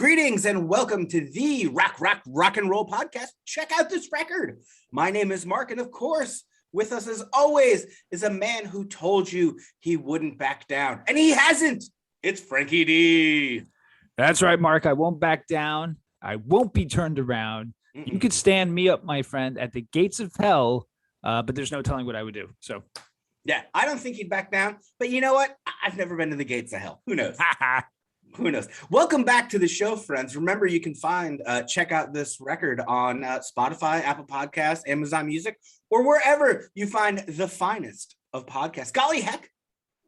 Greetings and welcome to the Rock and Roll podcast. Check out this record. My name is Marc, and of course, with us as always is a man who told you he wouldn't back down, and he hasn't. It's Frankie D. That's right, Marc. I won't back down. I won't be turned around. You could stand me up, my friend, at the gates of hell, but there's no telling what I would do. So, yeah, I don't think he'd back down. But you know what? I've never been to the gates of hell. Who knows? Who knows? Welcome back to the show, friends. Remember, you can check out this record on Spotify, Apple Podcasts, Amazon Music, or wherever you find the finest of podcasts. Golly heck,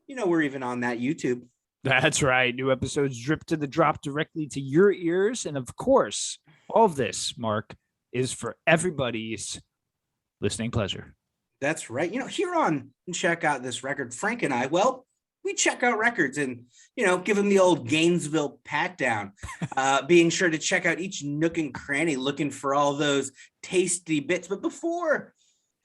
we're even on that YouTube. That's right. New episodes drip to the drop directly to your ears. And of course, all of this, Marc, is for everybody's listening pleasure. That's right. Here on Check Out This Record, Frank and I, we check out records and, give them the old Gainesville pat down, being sure to check out each nook and cranny, looking for all those tasty bits. But before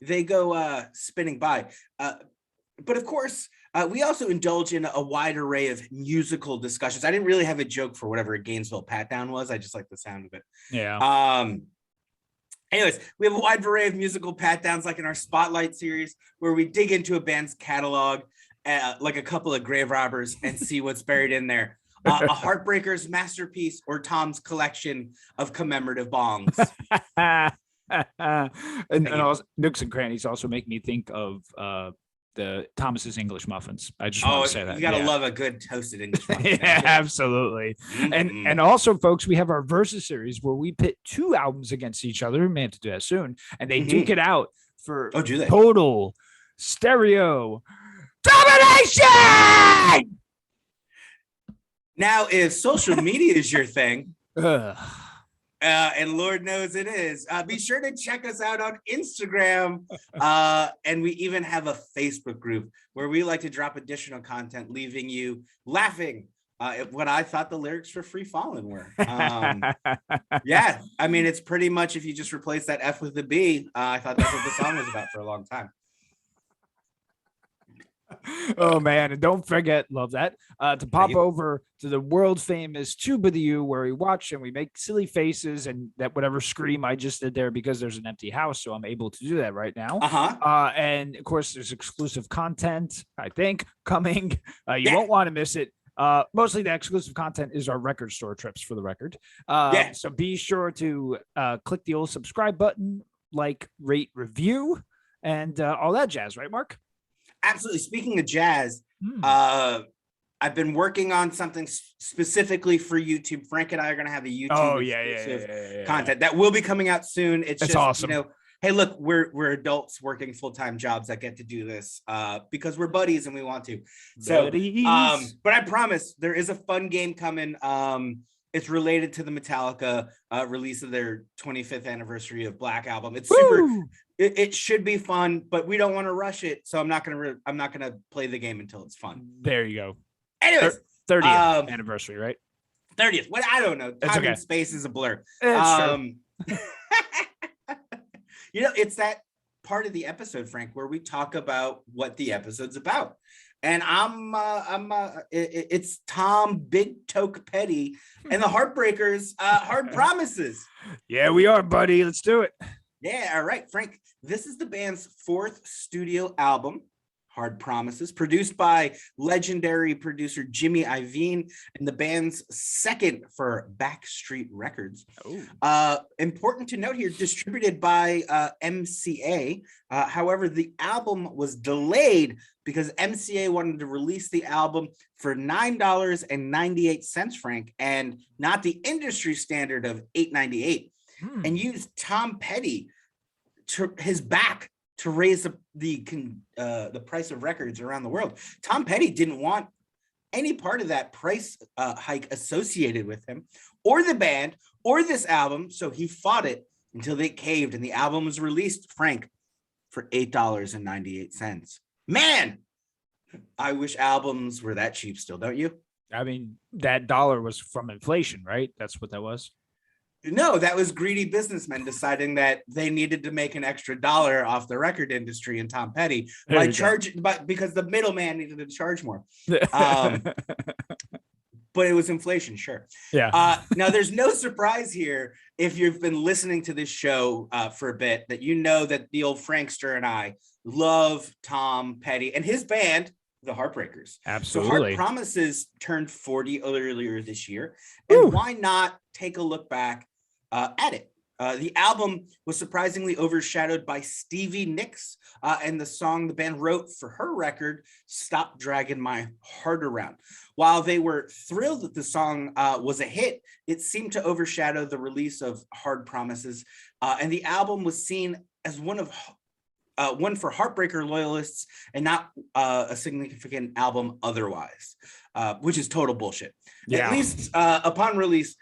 they go spinning by, but of course, we also indulge in a wide array of musical discussions. I didn't really have a joke for whatever a Gainesville pat down was. I just like the sound of it. Yeah. Anyways, we have a wide array of musical pat downs, like in our Spotlight series, where we dig into a band's catalog, like a couple of grave robbers, and see what's buried in there. A Heartbreakers masterpiece or Tom's collection of commemorative bongs. and also, nooks and crannies also make me think of the Thomas's English muffins. I just want to say that. You gotta love a good toasted English muffin. Yeah, absolutely. Mm-hmm. And also, folks, we have our Versus series where we pit two albums against each other. We may have to do that soon. And they duke it out for total stereo domination. Now, if social media is your thing, and Lord knows it is, be sure to check us out on Instagram. And we even have a Facebook group where we like to drop additional content, leaving you laughing at what I thought the lyrics for Free Fallin' were. Yeah, I mean, it's pretty much if you just replace that F with the B. I thought that's what the song was about for a long time. Oh man, and don't forget, love that, to pop over to the world famous Tube of the U, where we watch and we make silly faces and that whatever scream I just did there, because there's an empty house, so I'm able to do that right now. And of course there's exclusive content, I think, coming. You won't want to miss it. Mostly the exclusive content is our record store trips, for the record. So be sure to click the old subscribe button, like, rate, review, and all that jazz, right, Marc? Absolutely. Speaking of jazz, I've been working on something specifically for YouTube. Frank and I are going to have a YouTube content that will be coming out soon. It's just awesome. Hey, look, we're adults working full-time jobs that get to do this because we're buddies and we want to. So, but I promise there is a fun game coming. It's related to the Metallica release of their 25th anniversary of Black album. It's super. It should be fun, but we don't want to rush it, so I'm not gonna play the game until it's fun. There you go. Anyways, 30th anniversary, right? 30th. What? I don't know. Time and space is a blur. It's that part of the episode, Frank, where we talk about what the episode's about. And it's Tom Big Toke Petty and the Heartbreakers, Hard Promises. Yeah, we are, buddy. Let's do it. Yeah, all right, Frank. This is the band's fourth studio album, Hard Promises, produced by legendary producer Jimmy Iovine, and the band's second for Backstreet Records. Important to note here, distributed by MCA. However, the album was delayed because MCA wanted to release the album for $9.98, Frank, and not the industry standard of $8.98. And used Tom Petty to his back to raise the price of records around the world. Tom Petty didn't want any part of that price hike associated with him or the band or this album, so he fought it until they caved, and the album was released, Frank, for $8.98. Man, I wish albums were that cheap still, don't you? I mean, that dollar was from inflation, right? That's what that was. No, that was greedy businessmen deciding that they needed to make an extra dollar off the record industry and Tom Petty because the middleman needed to charge more. but it was inflation, sure. Yeah. Now, there's no surprise here if you've been listening to this show for a bit that you know that the old Frankster and I love Tom Petty and his band, the Heartbreakers. Absolutely. So Heart Promises turned 40 earlier this year, and Woo. why not take a look back at it? The album was surprisingly overshadowed by Stevie Nicks and the song the band wrote for her record, Stop Dragging My Heart Around. While they were thrilled that the song was a hit, it seemed to overshadow the release of Hard Promises. And the album was seen as one for Heartbreaker loyalists and not a significant album otherwise, which is total bullshit. Yeah. At least upon release,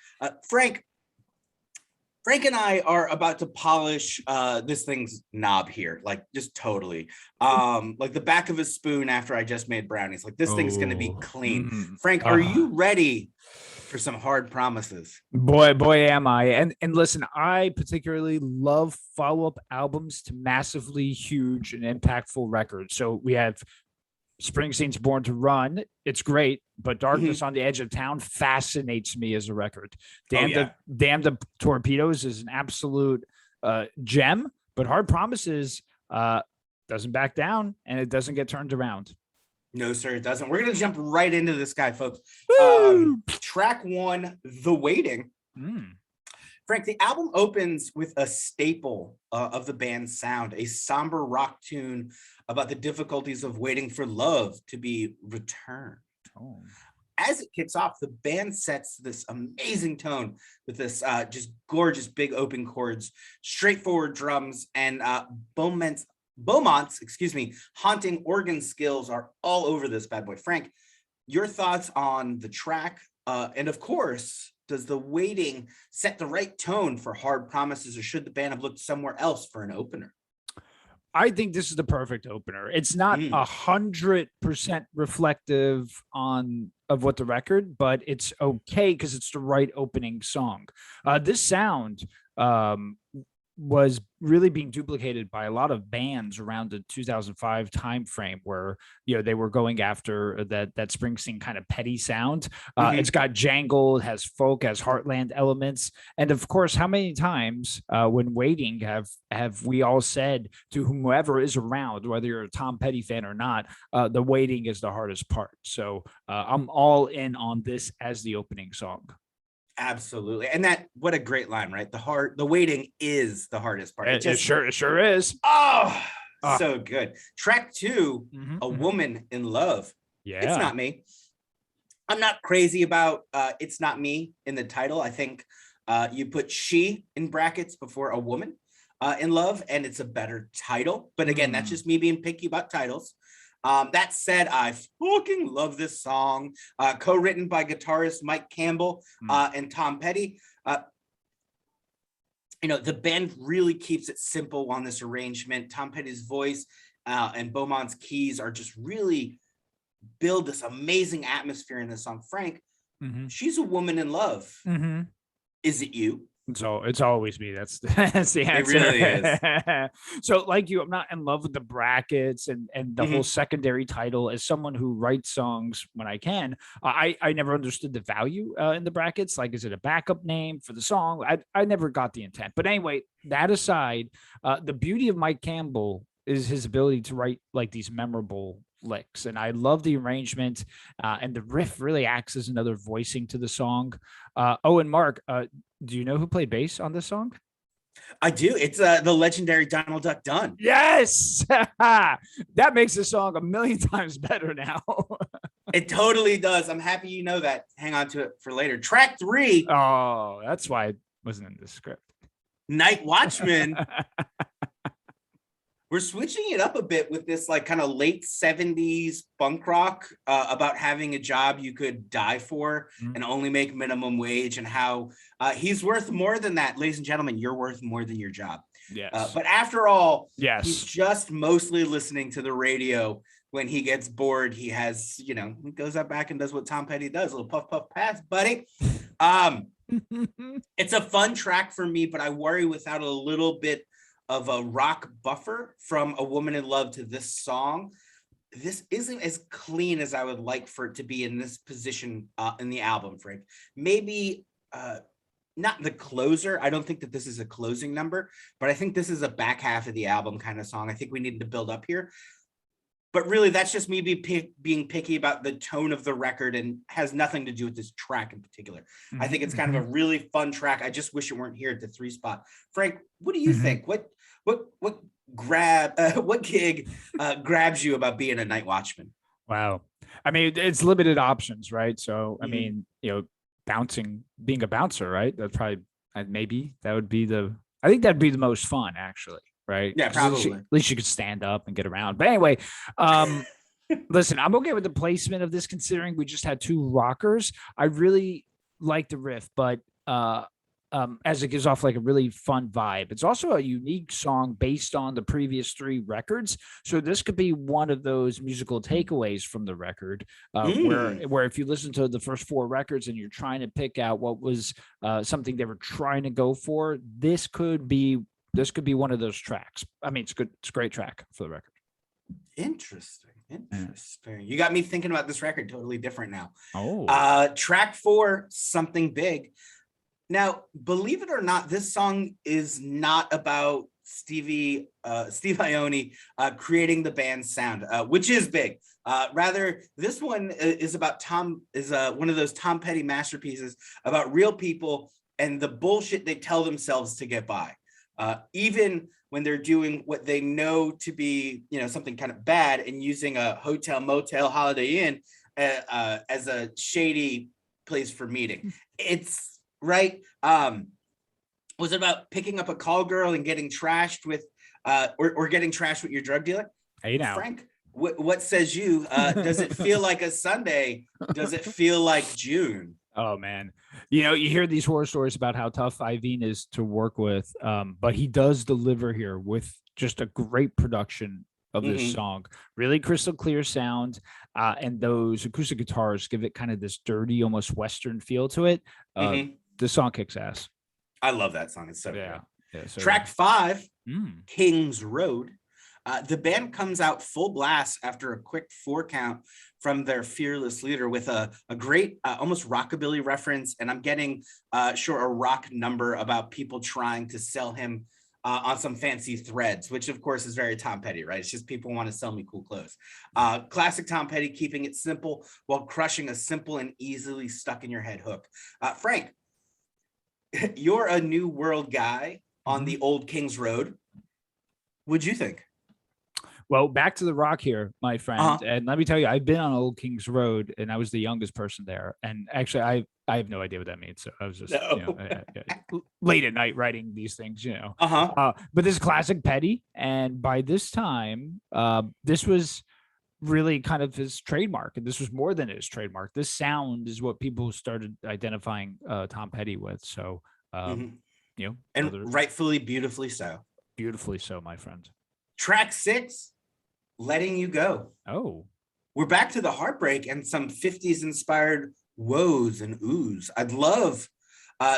Frank and I are about to polish this thing's knob here, like just totally, like the back of a spoon after I just made brownies. Like this thing's going to be clean. Frank, are you ready for some Hard Promises? Boy, am I. And listen, I particularly love follow-up albums to massively huge and impactful records. So we have Springsteen's Born to Run. It's great, but Darkness on the Edge of Town fascinates me as a record. Damn the Torpedoes is an absolute gem, but Hard Promises doesn't back down and it doesn't get turned around. No, sir, it doesn't. We're going to jump right into this guy, folks. Track 1, The Waiting. Frank, the album opens with a staple of the band's sound, a somber rock tune about the difficulties of waiting for love to be returned. As it kicks off, the band sets this amazing tone with this just gorgeous big open chords, straightforward drums, and Beaumont's haunting organ skills are all over this bad boy. Frank, your thoughts on the track, and of course, does The Waiting set the right tone for Hard Promises, or should the band have looked somewhere else for an opener? I think this is the perfect opener. It's not 100% reflective of what the record, but it's okay because it's the right opening song. This sound was really being duplicated by a lot of bands around the 2005 timeframe, where they were going after that Springsteen kind of petty sound. It's got jangle, it has folk, has heartland elements, and of course, how many times when waiting have we all said to whomever is around, whether you're a Tom Petty fan or not, the waiting is the hardest part. So I'm all in on this as the opening song. Absolutely. And what a great line, right? The waiting is the hardest part. It sure is. So good. Track 2, A Woman in Love. Yeah. It's Not Me. I'm not crazy about It's Not Me in the title. I think you put she in brackets before a woman in love, and it's a better title. But again, that's just me being picky about titles. That said, I fucking love this song, co-written by guitarist Mike Campbell and Tom Petty. The band really keeps it simple on this arrangement. Tom Petty's voice and Beaumont's keys are just really build this amazing atmosphere in this song. Frank, she's a woman in love. Is it you? It's always me. That's the answer. It really is. So like you, I'm not in love with the brackets and the whole secondary title. As someone who writes songs when I can, I never understood the value in the brackets. Like, is it a backup name for the song? I never got the intent. But anyway, that aside, the beauty of Mike Campbell is his ability to write like these memorable licks, and I love the arrangement, and the riff really acts as another voicing to the song. And Marc, do you know who played bass on this song? I do. It's the legendary Donald Duck Dunn. Yes. That makes the song a million times better now. It totally does. I'm happy you know that. Hang on to it for later. Track 3. Oh, that's why it wasn't in the script. Night Watchman. We're switching it up a bit with this like kind of late 70s punk rock about having a job you could die for and only make minimum wage, and how he's worth more than that. Ladies and gentlemen, you're worth more than your job. Yes. But after all, yes, he's just mostly listening to the radio when he gets bored. He has, he goes out back and does what Tom Petty does, a little puff, puff, pass, buddy. It's a fun track for me, but I worry without a little bit of a rock buffer from A Woman in Love to this song, this isn't as clean as I would like for it to be in this position in the album, Frank. Maybe not the closer. I don't think that this is a closing number, but I think this is a back half of the album kind of song. I think we need to build up here. But really, that's just me being picky about the tone of the record and has nothing to do with this track in particular. Mm-hmm. I think it's kind of a really fun track. I just wish it weren't here at the 3 spot. Frank, what do you think? What gig grabs you about being a night watchman? Wow. I mean, it's limited options, right? So, I mean, being a bouncer, right? That's probably, maybe that would be I think that'd be the most fun, actually. Right. Yeah, probably. At least you could stand up and get around. But anyway, listen, I'm okay with the placement of this, considering we just had 2 rockers. I really like the riff, but as it gives off like a really fun vibe. It's also a unique song based on the previous 3 records. So this could be one of those musical takeaways from the record, where if you listen to the first 4 records and you're trying to pick out what was something they were trying to go for, this could be one of those tracks. I mean, it's good. It's a great track for the record. Interesting. You got me thinking about this record totally different now. Oh, track 4, Something Big. Now, believe it or not, this song is not about Steve Ione creating the band's sound, which is big. Rather, this one is about one of those Tom Petty masterpieces about real people and the bullshit they tell themselves to get by. Even when they're doing what they know to be, something kind of bad and using a hotel, motel, Holiday Inn as a shady place for meeting. It's right. Was it about picking up a call girl and getting trashed with, or getting trashed with your drug dealer? Hey now, Frank, what says you? Does it feel like a Sunday? Does it feel like June? Oh man, you hear these horror stories about how tough Iveen is to work with, but he does deliver here with just a great production of this song. Really crystal clear sound, and those acoustic guitars give it kind of this dirty, almost Western feel to it. The song kicks ass. I love that song. It's so good. So track 5, King's Road. The band comes out full blast after a quick 4 count from their fearless leader with a great, almost rockabilly reference. And I'm getting a rock number about people trying to sell him on some fancy threads, which of course is very Tom Petty, right? It's just people want to sell me cool clothes. Classic Tom Petty, keeping it simple while crushing a simple and easily stuck in your head hook. Frank, you're a New World guy on the old King's Road. What'd you think? Well, back to the rock here, my friend. And let me tell you, I've been on Old King's Road and I was the youngest person there. And actually, I have no idea what that means. So I was just late at night writing these things, But this is classic Petty. And by this time, this was really kind of his trademark. And this was more than his trademark. This sound is what people started identifying Tom Petty with. So, and rightfully, beautifully so. Beautifully so, my friend. Track 6, Letting You Go. Oh, we're back to the heartbreak and some 50s inspired woes and oohs. I'd love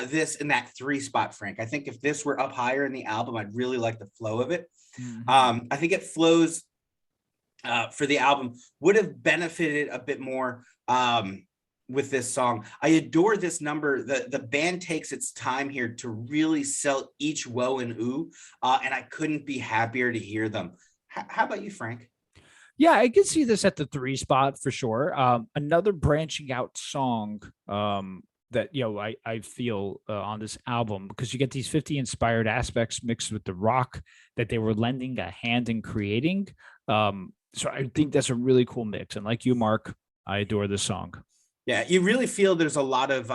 this in that 3 spot, Frank. I think if this were up higher in the album, I'd really like the flow of it. I think it flows for the album, would have benefited a bit more with this song. I adore this number. The band takes its time here to really sell each woe and ooh, and I couldn't be happier to hear them. How about you, Frank? Yeah, I can see this at the 3 spot for sure. Another branching out song that I feel on this album, because you get these 50 inspired aspects mixed with the rock that they were lending a hand in creating. So I think that's a really cool mix. And like you, Marc, I adore this song. Yeah, you really feel there's a lot of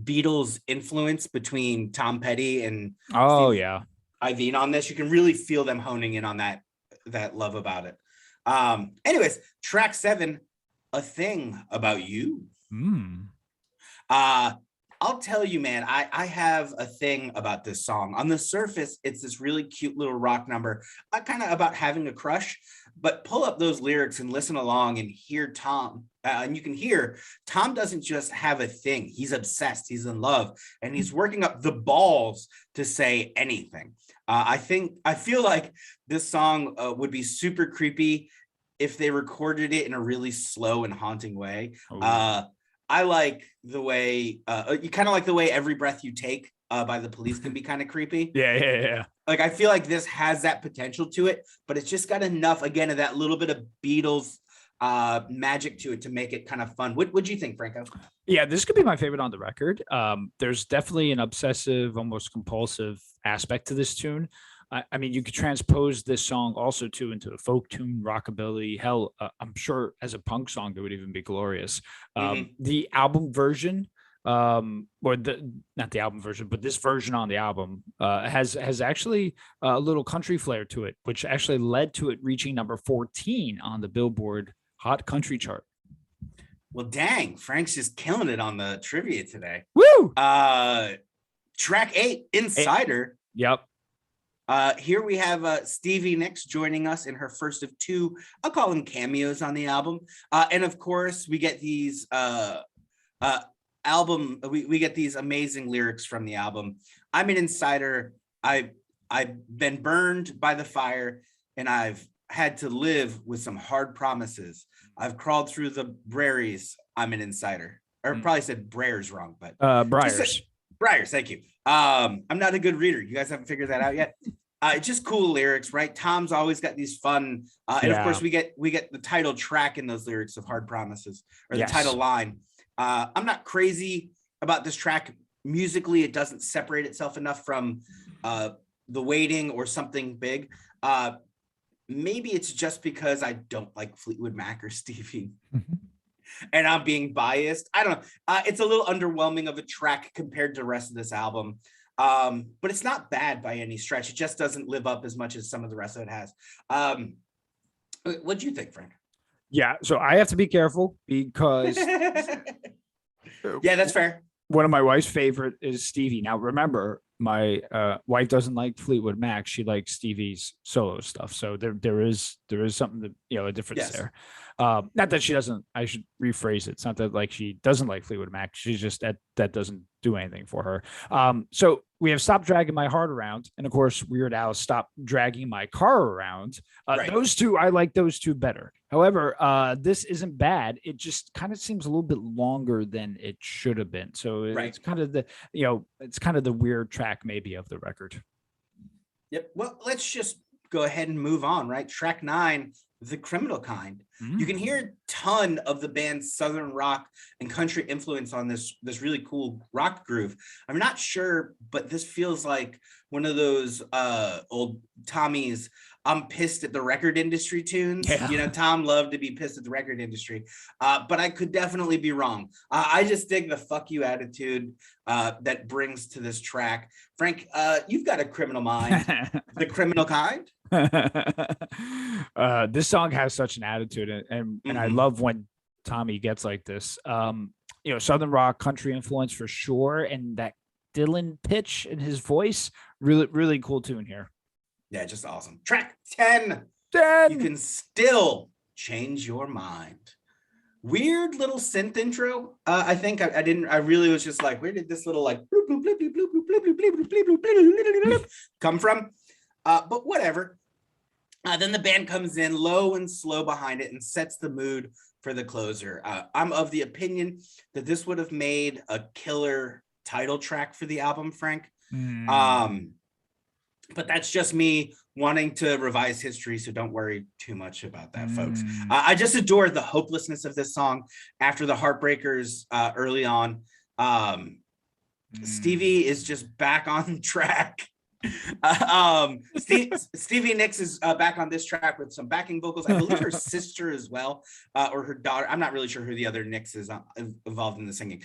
Beatles influence between Tom Petty and Iveen on this. You can really feel them honing in on that love about it. Anyways, track 7, A Thing About You. I'll tell you, man, I have a thing about this song. On the surface, it's this really cute little rock number, kind of about having a crush, but pull up those lyrics and listen along and hear Tom. And you can hear Tom doesn't just have a thing. He's obsessed. He's in love, and he's working up the balls to say anything. I feel like this song would be super creepy if they recorded it in a really slow and haunting way. I like the way you kind of like the way Every Breath You Take by The Police can be kind of creepy. Yeah. Like, I feel like this has that potential to it, but it's just got enough, again, of that little bit of Beatles magic to it to make it kind of fun. What do you think, Franco? Yeah, this could be my favorite on the record. There's definitely an obsessive, almost compulsive aspect to this tune. I mean, you could transpose this song also too into a folk tune, rockabilly. Hell, I'm sure as a punk song, it would even be glorious. The album version, or not the album version, but this version on the album has actually a little country flair to it, which actually led to it reaching number 14 on the Billboard Hot Country chart. Well, dang, Frank's just killing it on the trivia today. Woo! Track 8, Insider. Yep. Here we have Stevie Nicks joining us in her first of 2, I'll call them cameos on the album. And of course, we get these we get these amazing lyrics from the album. I'm an insider. I've been burned by the fire, and I've had to live with some hard promises. I've crawled through the Braries. I'm an insider. Or probably said Briars wrong, but Briars. Briars, thank you. I'm not a good reader. You guys haven't figured that out yet. Just cool lyrics, right? Tom's always got these fun, and of course we get the title track in those lyrics of Hard Promises, or the title line. I'm not crazy about this track musically. It doesn't separate itself enough from The Waiting or Something Big. Maybe it's just because I don't like Fleetwood Mac or Stevie. And I'm being biased. I don't know. It's a little underwhelming of a track compared to the rest of this album. But it's not bad by any stretch. It just doesn't live up as much as some of the rest of it has. What do you think, Frank? Yeah, so I have to be careful because yeah, that's fair. One of my wife's favorite is Stevie. Now, remember, my wife doesn't like Fleetwood Mac. She likes Stevie's solo stuff. So there is something that, a difference there. Not that she doesn't. I should rephrase it. It's not that like she doesn't like Fleetwood Mac. She's just that doesn't do anything for her. So we have Stop Dragging My Heart Around, and of course Weird Al, Stop Dragging My Car Around. Right. Those two, I like those two better. However, this isn't bad. It just kind of seems a little bit longer than it should have been. So it's kind of the weird track maybe of the record. Yep. Well, let's just go ahead and move on, right? Track 9, The Criminal Kind. You can hear a ton of the band's Southern rock and country influence on this really cool rock groove. I'm not sure, but this feels like one of those old Tommy's I'm pissed at the record industry tunes. Yeah. Tom loved to be pissed at the record industry, but I could definitely be wrong. I just dig the fuck you attitude that brings to this track. Frank, you've got a criminal mind. The Criminal Kind. This song has such an attitude, and I love when Tommy gets like this. Southern rock, country influence for sure, and that Dylan pitch in his voice, really, really cool tune here. Yeah, just awesome. Track 10. You can still change your mind. Weird little synth intro. I think I really was just like, where did this little like come from? But whatever. Then the band comes in low and slow behind it and sets the mood for the closer. I'm of the opinion that this would have made a killer title track for the album, Frank. But that's just me wanting to revise history, so don't worry too much about that, folks. I just adore the hopelessness of this song after the Heartbreakers early on. Stevie is just back on track. Stevie Nicks is back on this track with some backing vocals. I believe her sister as well, or her daughter. I'm not really sure who the other Nicks is involved in the singing.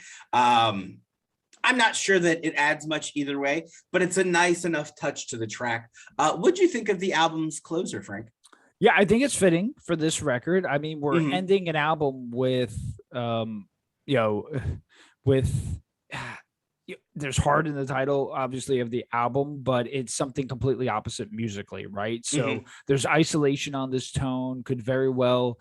I'm not sure that it adds much either way, but it's a nice enough touch to the track. What'd you think of the album's closer, Frank? Yeah, I think it's fitting for this record. I mean, we're ending an album with, with there's hard in the title, obviously, of the album, but it's something completely opposite musically, right? So there's isolation on this tone, could very well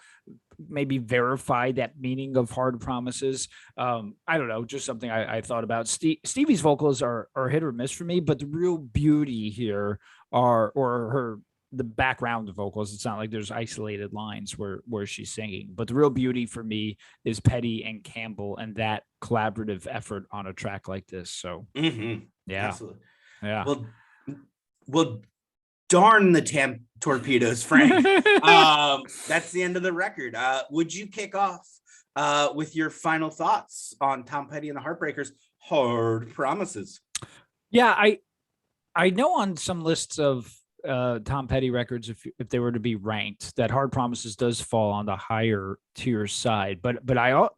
maybe verify that meaning of Hard Promises. I don't know, just something I thought about. Stevie's vocals are hit or miss for me, but the real beauty here the background vocals. It's not like there's isolated lines where she's singing, but the real beauty for me is Petty and Campbell and that collaborative effort on a track like this. So yeah, absolutely. Yeah. Well, darn the torpedoes, Frank. That's the end of the record. Would you kick off with your final thoughts on Tom Petty and the Heartbreakers' Hard Promises? Yeah, I know on some lists of Tom Petty records, if they were to be ranked, that Hard Promises does fall on the higher tier side, but I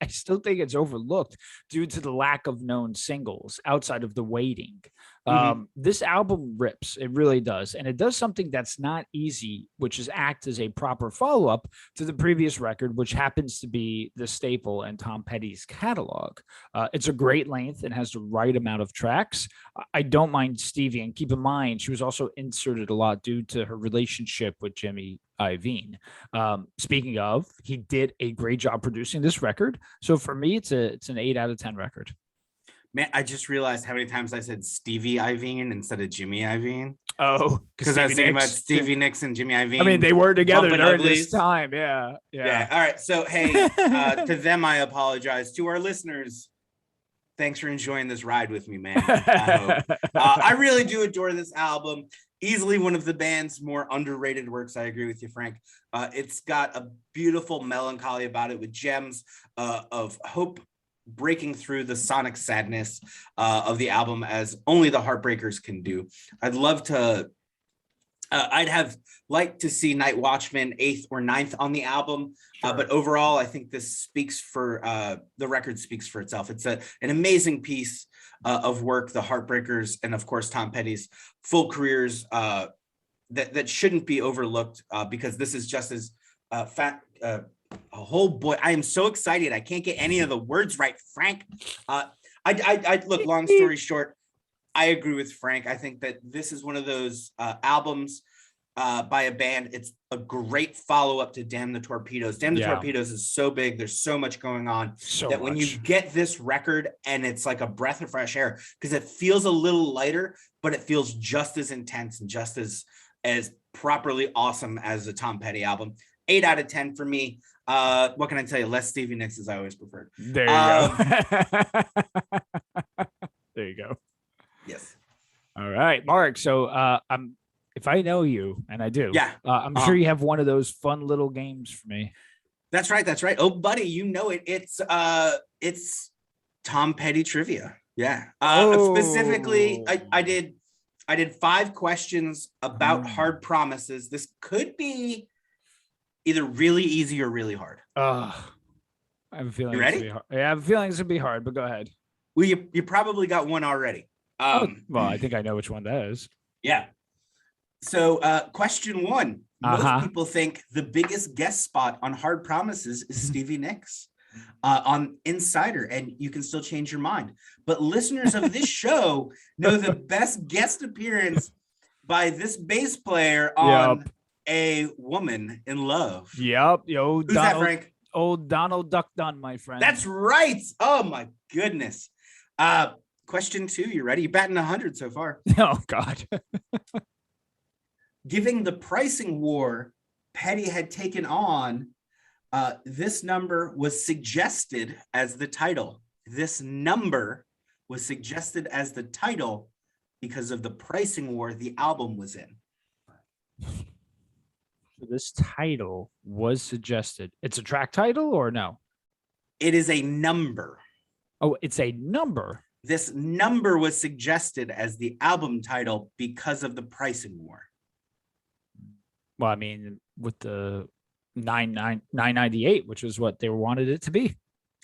still think it's overlooked due to the lack of known singles outside of The Waiting. This album rips, it really does, and it does something that's not easy, which is act as a proper follow-up to the previous record, which happens to be the staple in Tom Petty's catalog. It's a great length and has the right amount of tracks. I don't mind Stevie, and keep in mind she was also inserted a lot due to her relationship with Jimmy Iovine. Speaking of, he did a great job producing this record, so for me it's an 8 out of 10 record. Man, I just realized how many times I said Stevie Iovine instead of Jimmy Iovine. Oh, because I was thinking about Stevie Nicks and Jimmy Iovine. I mean, they were together during this time. Yeah. All right. So, hey, to them, I apologize. To our listeners, thanks for enjoying this ride with me, man. I really do adore this album. Easily one of the band's more underrated works. I agree with you, Frank. It's got a beautiful melancholy about it with gems of hope breaking through the sonic sadness of the album as only the Heartbreakers can do. I'd have liked to see Night Watchman 8th or 9th on the album, but overall, I think this speaks for the record speaks for itself. It's an amazing piece of work, the Heartbreakers, and of course Tom Petty's full careers that shouldn't be overlooked because this is just as a whole boy. I am so excited. I can't get any of the words right, Frank. I look, long story short, I agree with Frank. I think that this is one of those albums by a band. It's a great follow-up to Damn the Torpedoes. Damn the Torpedoes is so big. There's so much going on when you get this record and it's like a breath of fresh air because it feels a little lighter, but it feels just as intense and just as properly awesome as a Tom Petty album. 8 out of 10 for me. What can I tell you? Less Stevie Nicks as I always preferred. There you go. There you go. Yes. All right, Mark. So if I know you, and I do, I'm sure you have one of those fun little games for me. That's right. Oh, buddy, you know it. It's Tom Petty trivia. Yeah. Specifically, I did 5 questions about Hard Promises. This could be either really easy or really hard. I have a feeling. You ready? I have a feeling it's gonna be hard, but go ahead. Well, you probably got one already. Well, I think I know which one that is. Yeah. So, question 1. Most people think the biggest guest spot on Hard Promises is Stevie Nicks on Insider, and you can still change your mind. But listeners of this show know the best guest appearance by this bass player on A Woman in Love. Yep. Who's that, Frank? Old Donald Duck Dunn, my friend. That's right. Oh my goodness. Question 2. You ready? You're batting 100 so far. Oh God. Given the pricing war Petty had taken on, this number was suggested as the title. This number was suggested as the title because of the pricing war the album was in. This title was suggested. It's a track title or no? It is a number. Oh, it's a number. This number was suggested as the album title because of the pricing war. Well, I mean, with the 998, which is what they wanted it to be.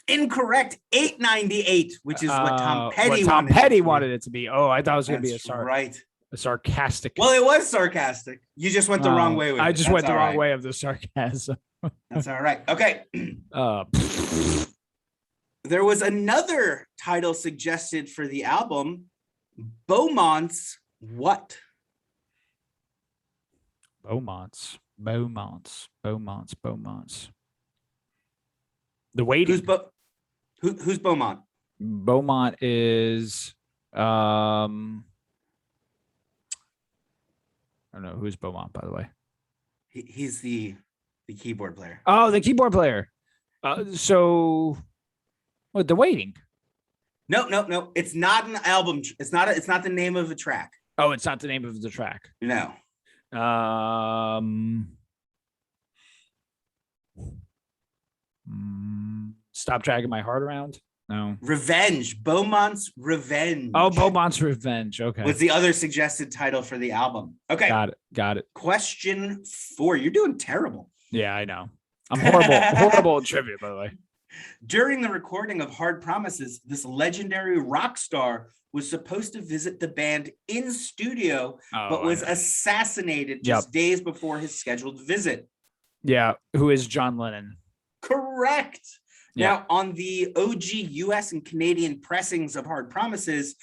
Incorrect. 898, which is what Tom Petty wanted it to be. Oh, I thought it was going to be a sarcastic. Well, it was sarcastic. You just went the wrong way with it. I just went the wrong way of the sarcasm. That's all right. Okay. There was another title suggested for the album, Beaumont's what? Beaumont's. The Waiting. Who's Beaumont? Beaumont is I don't know who's Beaumont, by the way. He's the keyboard player. Oh, the keyboard player. So what? The Waiting. No. It's not an album. It's not the name of a track. Oh, it's not the name of the track. No. Stop Dragging My Heart Around. No. Revenge. Beaumont's Revenge. Oh, Beaumont's Revenge. Okay. Was the other suggested title for the album. Okay. Got it. Question 4. You're doing terrible. Yeah, I know. I'm horrible at trivia, by the way. During the recording of Hard Promises, this legendary rock star was supposed to visit the band in studio, but was assassinated just days before his scheduled visit. Yeah. Who is John Lennon? Correct. Yeah. Now, on the OG US and Canadian pressings of Hard Promises,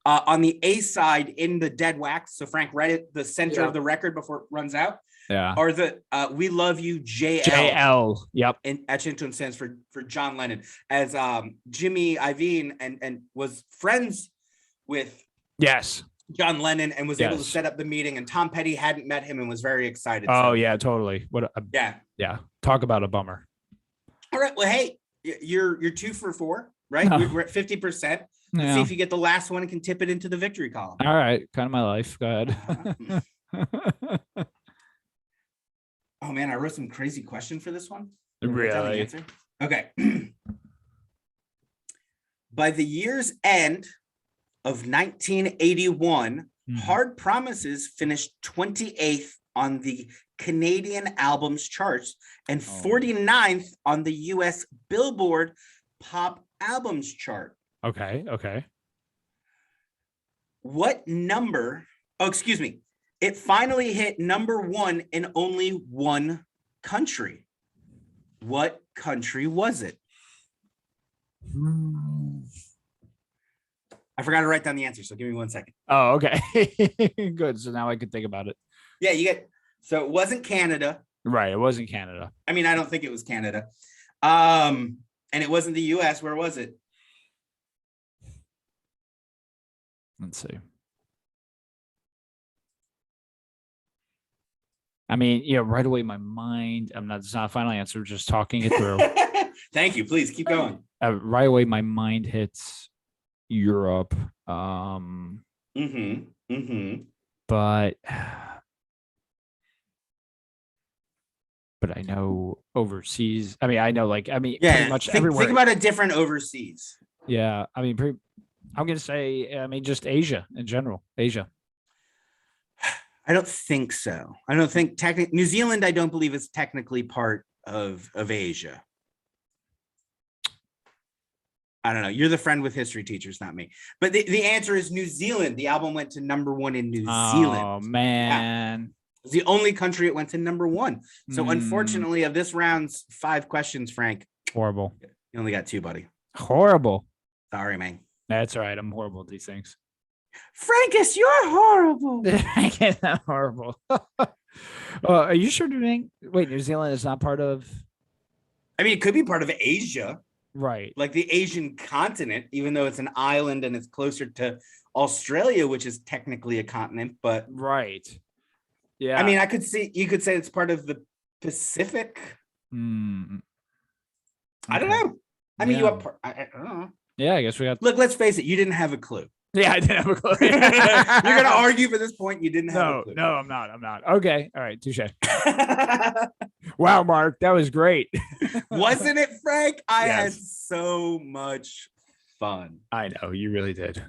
on the A side in the dead wax, so Frank read it, the center of the record before it runs out, are the We Love You JL. JL. Yep. And Etchington stands for John Lennon, as Jimmy Iovine and was friends with John Lennon and was able to set up the meeting, and Tom Petty hadn't met him and was very excited. Oh, yeah, totally. Yeah. Talk about a bummer. All right. Well, hey, you're 2 for 4, right? We're at 50%. Let's see if you get the last one and can tip it into the victory column. All right. Kind of my life. Go ahead. Oh, man, I wrote some crazy question for this one. Really? Okay. By the year's end of 1981, Hard Promises finished 28th on the Canadian albums charts and 49th on the US Billboard Pop Albums chart. Okay. What number? Oh, excuse me. It finally hit number 1 in only one country. What country was it? I forgot to write down the answer, so give me 1 second. Oh, okay. Good. So now I can think about it. Yeah, so it wasn't Canada. Right. It wasn't Canada. I mean, I don't think it was Canada. And it wasn't the US. Where was it? Let's see. I mean, right away, my mind, it's not a final answer, just talking it through. Thank you. Please keep going. Right away, my mind hits Europe. But I know overseas. I know pretty much everywhere. Think about a different overseas. Yeah. I'm going to say, just Asia in general. Asia. I don't think so. I don't think New Zealand, I don't believe is technically part of Asia. I don't know. You're the friend with history teachers, not me. But the answer is New Zealand. The album went to number 1 in New Zealand. Oh, man. Yeah. It's the only country it went to number 1. So unfortunately, of this round's 5 questions, Frank. Horrible. You only got 2, buddy. Horrible. Sorry, man. That's all right. I'm horrible at these things. Frankus, you're horrible. I'm horrible. Are you sure New Zealand is not part of? I mean, it could be part of Asia. Right. Like the Asian continent, even though it's an island and it's closer to Australia, which is technically a continent, but right. Yeah. I mean, you could say it's part of the Pacific. Okay. I don't know. I mean, I don't know. Yeah, I guess we got. Look, let's face it. You didn't have a clue. Yeah, I didn't have a clue. You're going to argue for this point. You didn't have a clue. No, I'm not. Okay. All right. Touche. Wow, Mark. That was great. Wasn't it, Frank? I had so much fun. I know. You really did.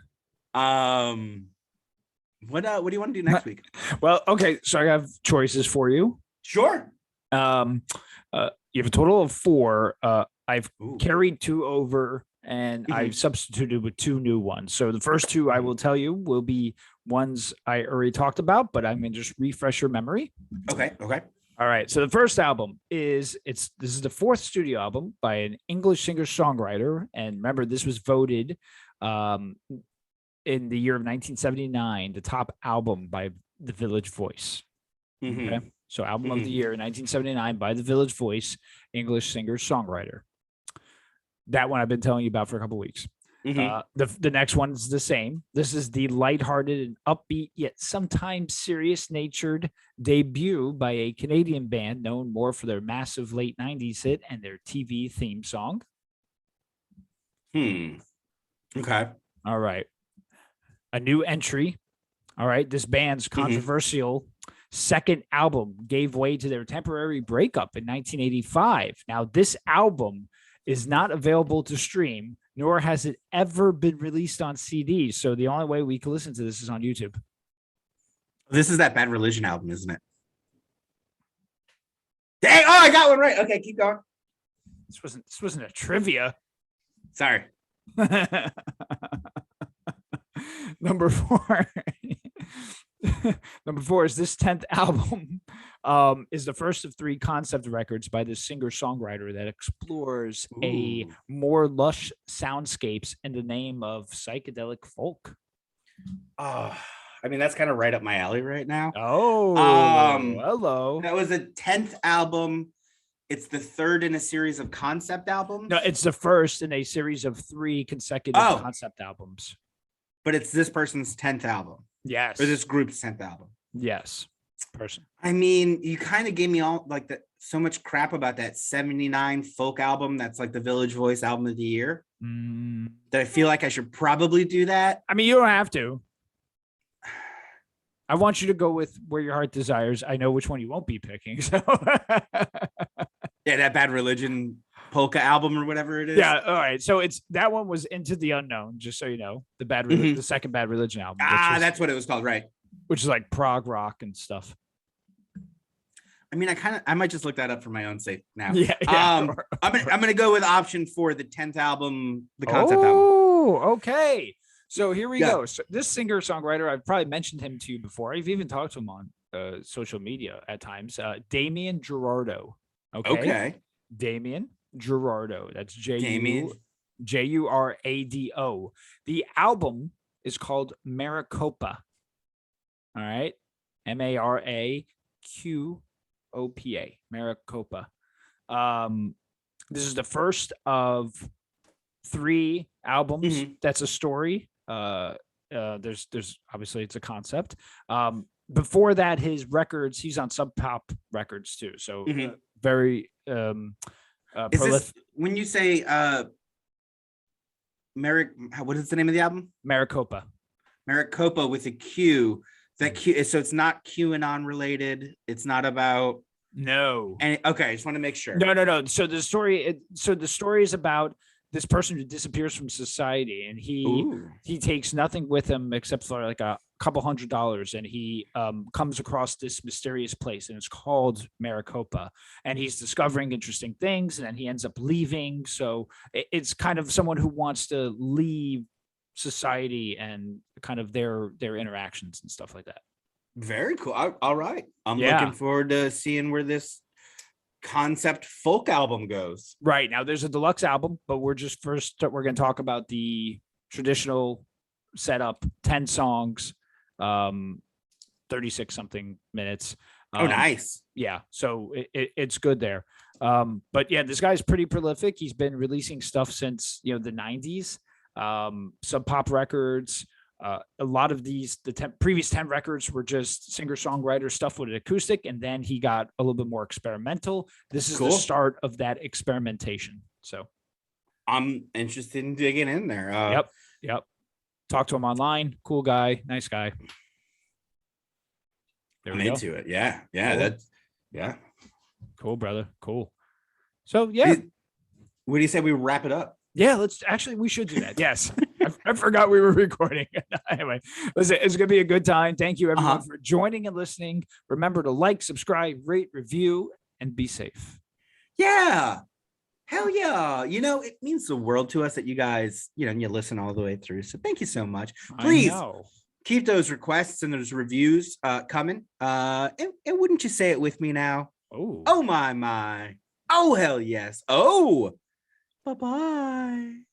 What do you want to do next week? Well, okay. So I have choices for you. Sure. You have a total of 4. I've carried 2 over. And I've substituted with 2 new ones. So the first 2 I will tell you will be ones I already talked about, but I'm going to just refresh your memory. Okay. All right. So the first album this is the fourth studio album by an English singer-songwriter. And remember, this was voted um, in the year of 1979, the top album by The Village Voice. Mhm. Okay. So album of the year in 1979 by The Village Voice, English singer-songwriter. That one I've been telling you about for a couple of weeks. Mhm. The next one is the same. This is the lighthearted and upbeat yet sometimes serious-natured debut by a Canadian band known more for their massive late 90s hit and their TV theme song. Okay. All right. A new entry. All right. This band's controversial second album gave way to their temporary breakup in 1985. Now, this album is not available to stream, nor has it ever been released on CD. So the only way we can listen to this is on YouTube. This is that Bad Religion album, isn't it? Dang! Oh, I got one right. Okay, keep going. This wasn't a trivia. Sorry. Number 4. Number 4 is this 10th album is the first of 3 concept records by this singer-songwriter that explores a more lush soundscapes in the name of psychedelic folk. Oh, I mean, that's kind of right up my alley right now. Oh, hello. That was a 10th album. It's the third in a series of concept albums. No, it's the first in a series of 3 consecutive concept albums. But it's this person's 10th album. Yes. Or this group's 10th album. Yes. Person. I mean, you kind of gave me all like so much crap about that 79 folk album. That's like the Village Voice album of the year. That I feel like I should probably do that. I mean, you don't have to. I want you to go with Where Your Heart Desires. I know which one you won't be picking. So yeah, that Bad Religion polka album or whatever it is. Yeah, all right. So that one was Into the Unknown, just so you know. The second Bad Religion album. That's what it was called, right? Which is like prog rock and stuff. I mean, I might just look that up for my own sake now. Yeah. I'm gonna go with option 4, the 10th album, the concept album. Oh, okay. So here we go. So this singer-songwriter, I've probably mentioned him to you before. I've even talked to him on social media at times. Damien Gerardo. Okay. Damien Gerardo. That's Jurado. The album is called Maricopa. All right. Maraquopa. Maricopa. This is the first of 3 albums. That's a story. There's obviously it's a concept. Before that, his records, he's on Sub Pop Records too. So very is this, when you say what is the name of the album? Maricopa with a Q. That Q, so it's not QAnon related. It's not about okay, I just want to make sure. No. So the story is about this person who disappears from society, and he takes nothing with him except for like a couple $100, and he comes across this mysterious place, and it's called Maricopa, and he's discovering interesting things, and then he ends up leaving. So it's kind of someone who wants to leave society and kind of their interactions and stuff like that. Very cool. All right. I'm looking forward to seeing where this concept folk album goes. Right. Now there's a deluxe album, but we're going to talk about the traditional setup, 10 songs, 36 something minutes. Nice. Yeah. So it's good there. But yeah, this guy's pretty prolific. He's been releasing stuff since, the 90s. Sub Pop Records. A lot of these, previous 10 records were just singer-songwriter stuff with an acoustic, and then he got a little bit more experimental. This is the start of that experimentation. So I'm interested in digging in there. Yep. Talk to him online. Cool guy. Nice guy. I'm into it. Yeah. Cool. Cool, brother. Cool. So, yeah. What do you say we wrap it up? Yeah, we should do that. Yes. I forgot we were recording. Anyway, listen, it's going to be a good time. Thank you, everyone, for joining and listening. Remember to like, subscribe, rate, review, and be safe. Yeah. Hell yeah. It means the world to us that you guys, you listen all the way through. So thank you so much. Please keep those requests and those reviews coming. And wouldn't you say it with me now? Oh. Oh my. Oh hell yes. Oh. Bye-bye.